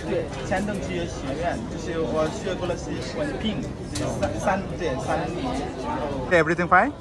对，前等职业学院，就是我学过的是文凭，3.3年。Everything fine?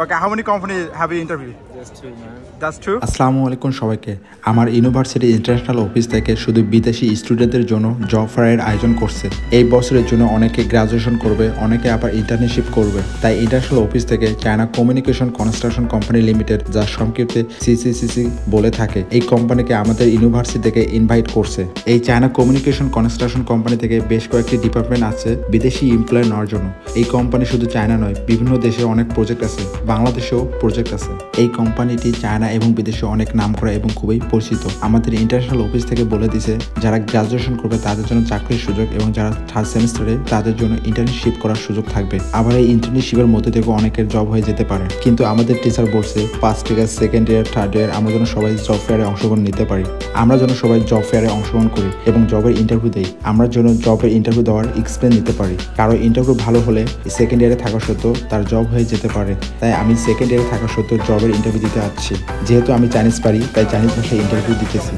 Okay, how many companies have you interviewed? Just two, man. That's true. আসসালামু আলাইকুম সবাইকে। আমার university international office থেকে শুধু বিদেশি স্টুডেন্টদের জন্য জব ফেয়ারের আয়োজন করছে। এই বছরের জন্য অনেকে গ্রাজুয়েশন করবে, অনেকে আবার ইন্টার্নশিপ করবে। তাই ইন্টারন্যাশনাল অফিস থেকে China communication construction company limited, যা সংক্ষিপ্তে সিসিসিসি বলে থাকে, এই কোম্পানিকে আমাদের ইউনিভার্সিটি থেকে ইনভাইট করছে। এই চায়না কমিউনিকেশন কনস্ট্রাকশন কোম্পানি থেকে বেশ কয়েকটি ডিপার্টমেন্ট আছে বিদেশি এমপ্লয় নেওয়ার জন্য। এই কোম্পানি শুধু চায়না নয়, বিভিন্ন দেশে অনেক প্রজেক্ট আছে, বাংলাদেশেও প্রজেক্ট আছে। এই কোম্পানিটি চায়না এবং বিদেশে অনেক নাম করা এবং খুবই পরিচিত। আমাদের ইন্টারন্যাশনাল অফিস থেকে বলে দিছে যারা গ্রাজুয়েশন করবে তাদের জন্য চাকরির সুযোগ এবং যারা থার্ড সেমিস্টারে তাদের জন্য ইন্টার্নশিপ করার সুযোগ থাকবে। আবার এই ইন্টার্নশিপের মধ্যে থেকে অনেকের জব হয়ে যেতে পারে। কিন্তু আমাদের টিচার বলছে first year, second year, third year আমরা যেন সবাই জব ফেয়ারে অংশগ্রহণ নিতে পারি। আমরা যেন সবাই জব ফেয়ারে অংশগ্রহণ করি এবং জবের ইন্টারভিউ দেই। আমরা যেন জবের ইন্টারভিউ দেওয়ার এক্সপিরিয়েন্স নিতে পারি। কারো ইন্টারভিউ ভালো হলে সেকেন্ড ইয়ারে থাকা সত্ত্বেও তার জব হয়ে যেতে পারে। তাই আমি সেকেন্ড ইয়ারে থাকা সত্ত্বেও জবের ইন্টারভিউ দিতে আসছি। যেহেতু আমি চাইনিজ পারি তাই চাইনিজ ভাষায় ইন্টারভিউ দিতেছি।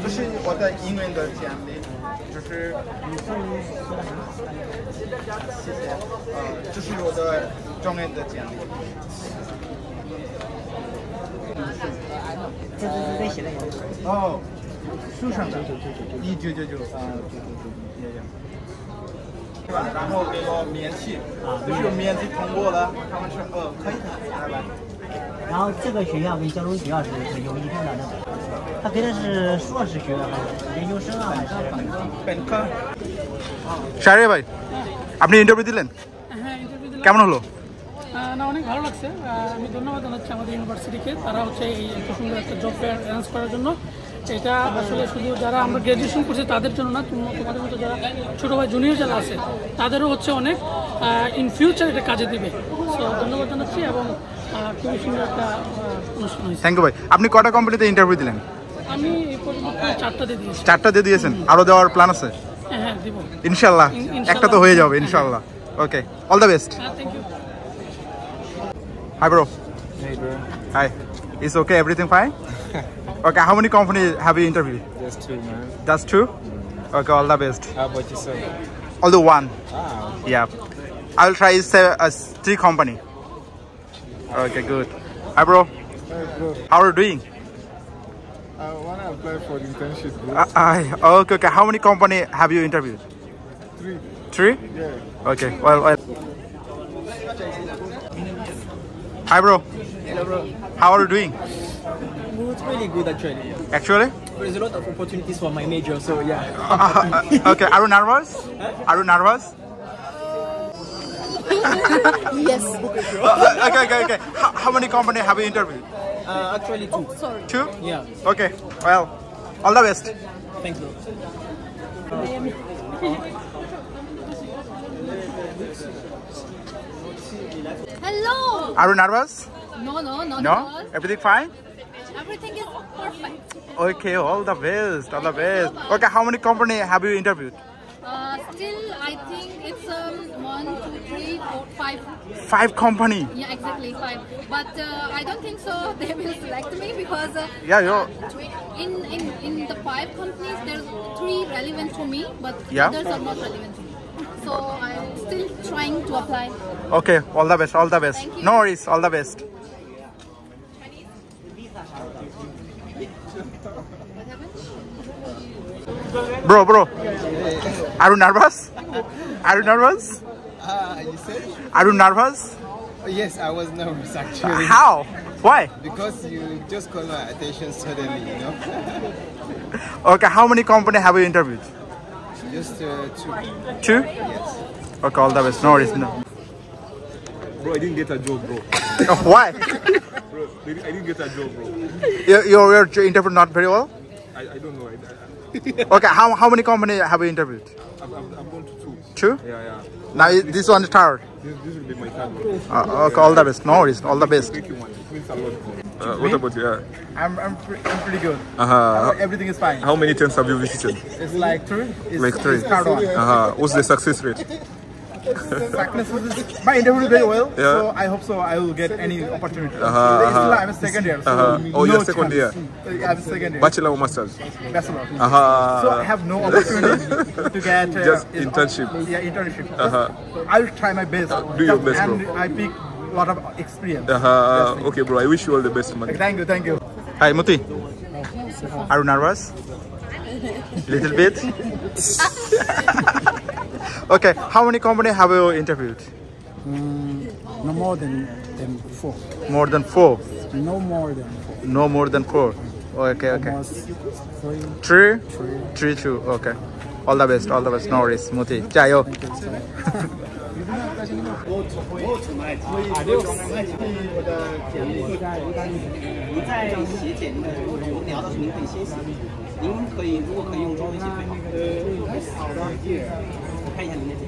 这是我的英文的简历，就是谢谢，这是我的中文的简历。这是在写的。哦，书上的1999啊，对吧？然后给我面试，就是面试通过了，他们说可以的，来吧。然后这个学校跟交通学校是有一定的那个，他给的是硕士学位还是研究生啊还是本科。শাহরিয়ার ভাই, আপনি ইন্টারভিউ দিলেন? হ্যাঁ, ইন্টারভিউ দিলাম। কেমন হলো? না, অনেক ভালো লাগছে। আমি ধন্যবাদ জানাচ্ছি আমাদের ইউনিভার্সিটিকে। তারা হচ্ছে এই এত সুন্দর একটা জব ফেয়ার অ্যারেঞ্জ করার জন্য। এটা আসলে শুধু যারা আমরা গ্র্যাজুয়েশন করছি তাদের জন্য না, তোমাদের মতো যারা ছোটো ভাই জুনিয়র যারা আছে তাদেরও হচ্ছে অনেক ইন ফিউচার এটা কাজে দিবে। সো ধন্যবাদ জানাচ্ছি এবং খুবই সুন্দর একটা অনুষ্ঠান হয়েছে। থ্যাংক ইউ ভাই। আপনি কটা কোম্পানিতে ইন্টারভিউ দিলেন? আমি এই পর্যন্ত 4টা দিয়ে দিয়েছি। 4টা দিয়ে দিয়েছেন? আরও দেওয়ার প্ল্যান আছে? হ্যাঁ, দিব ইনশাল্লাহ। একটা তো হয়ে যাবে ইনশাল্লাহ। Okay, all the best. Thank you. Hi bro. Hey, bro. Hi. Is okay? Everything fine? Okay, how many companies have you interviewed? Just two, man. That's true? Okay, all the best. How about yourself? Although one. Ah, Yeah. I will try 3 company. Okay, good. Hi bro. hey, bro. How are you doing? I want to apply for the internship, bro. Okay. How many company have you interviewed? 3. 3? Yeah. Okay. Well. Hi bro. Hello, bro. How are you doing? It's really good, actually. Actually? There's a lot of opportunities for my major, so yeah. Okay. Are you nervous? Are you nervous? Yes. Okay. How many company have you interviewed? Actually, 2. Sorry. 2? Yeah. Okay. Well, all the best. Thanks, bro. Hello. Are you nervous? No, No? nervous. Everything fine? Everything is perfect. Okay, all the best. Okay, how many company have you interviewed? Still, I think it's 1, 2, 3, 4, 5. 5 company. Yeah, exactly 5. But I don't think so. They will select me because Yeah, you're. in the 5 companies, there's 3 relevant to me, but Yeah. others are not relevant to me. So I'm still trying to apply. Okay, all the best. Thank you. No worries, all the best. Bro, are you nervous? You said? Are you nervous? Yes, I was nervous actually. How? Why? Because you just called my attention suddenly, you know? Okay, how many company have you interviewed? Just 2. 2? Yes. Okay, all the best. No worries. No. Bro, I didn't get a job, bro. Why? Bro, I didn't get a job, bro. Your interview not very well? I don't know. Okay, how many company have you interviewed? I'm going to 2. 2? Yeah. Now this one is third. This will be my third one. Okay, all the best. No worries, all the best. Thank you, man. It means a lot, bro. What about you? I'm pretty good. Everything is fine. How many times have you visited? It's like 3. It's, Like 3. It's third one. What's the success rate? My interview is very well, Yeah. so I hope so. I will get any opportunity. Uh-huh. I'm a second year. So Oh, you're no second chance. year. I'm second year. Bachelor or masters? Bachelor. Uh-huh. So I have no opportunity to get Just internship. Yeah, internship. Uh-huh. I will try my best. Do your best, and bro. I pick a lot of experience. Okay, bro. I wish you all the best, man. Thank you, thank you. Hi, Muti. Are you nervous? Little bit. Okay. How many companies have you interviewed? No more than 4. More than 4. No more than 4. No more than 4. Okay, okay. Almost 3. 3? 3, 2. Okay. All the best. All the best. No worries. Muti. Jayo. 您在写简历的过程中聊的是您可以先写，您可以如果可以用中文写最好。我看一下您的简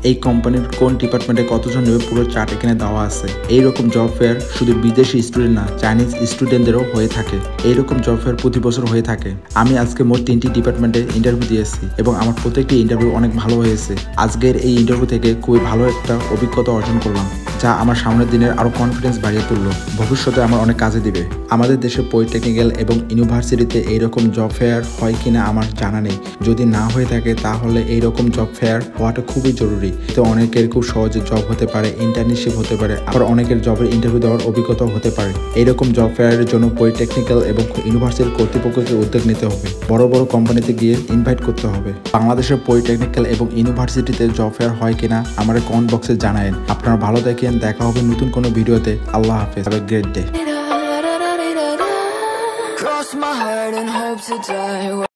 এই কোম্পানির কোন ডিপার্টমেন্টে কতজন নেবে পুরো chart এখানে দেওয়া আছে। এইরকম জব ফেয়ার শুধু বিদেশি স্টুডেন্ট না, চাইনিজ স্টুডেন্টদেরও হয়ে থাকে। এইরকম জব ফেয়ার প্রতি বছর হয়ে থাকে। আমি আজকে মোট 3টি ডিপার্টমেন্টে ইন্টারভিউ দিয়েছি এবং আমার প্রত্যেকটি ইন্টারভিউ অনেক ভালো হয়েছে। আজকের এই ইন্টারভিউ থেকে খুবই ভালো একটা অভিজ্ঞতা অর্জন করলাম, যা আমার সামনের দিনের আরও কনফিডেন্স বাড়িয়ে তুললো। ভবিষ্যতে আমার অনেক কাজে দিবে। আমাদের দেশে পলিটেকনিক্যাল এবং ইউনিভার্সিটিতে এইরকম জব ফেয়ার হয় কিনা আমার জানা নেই। যদি না হয়ে থাকে তাহলে এইরকম জব ফেয়ার হওয়াটা খুবই জরুরি। তো অনেকের খুব সহজে জব হতে পারে, ইন্টার্নশিপ হতে পারে, আবার অনেকের জবের ইন্টারভিউ দেওয়ার অভিজ্ঞতাও হতে পারে। এইরকম জব ফেয়ারের জন্য পলিটেকনিক্যাল এবং ইউনিভার্সিটির কর্তৃপক্ষকে উদ্যোগ নিতে হবে, বড় বড় কোম্পানিতে গিয়ে ইনভাইট করতে হবে। বাংলাদেশের পলিটেকনিক্যাল এবং ইউনিভার্সিটিতে জব ফেয়ার হয় কিনা আমার কমেন্ট বক্সে জানায়েন। আপনারা ভালো দেখেন, দেখা হবে নতুন কোনো ভিডিওতে। আল্লাহ হাফেজ, হ্যাভ এ গ্রেট ডে।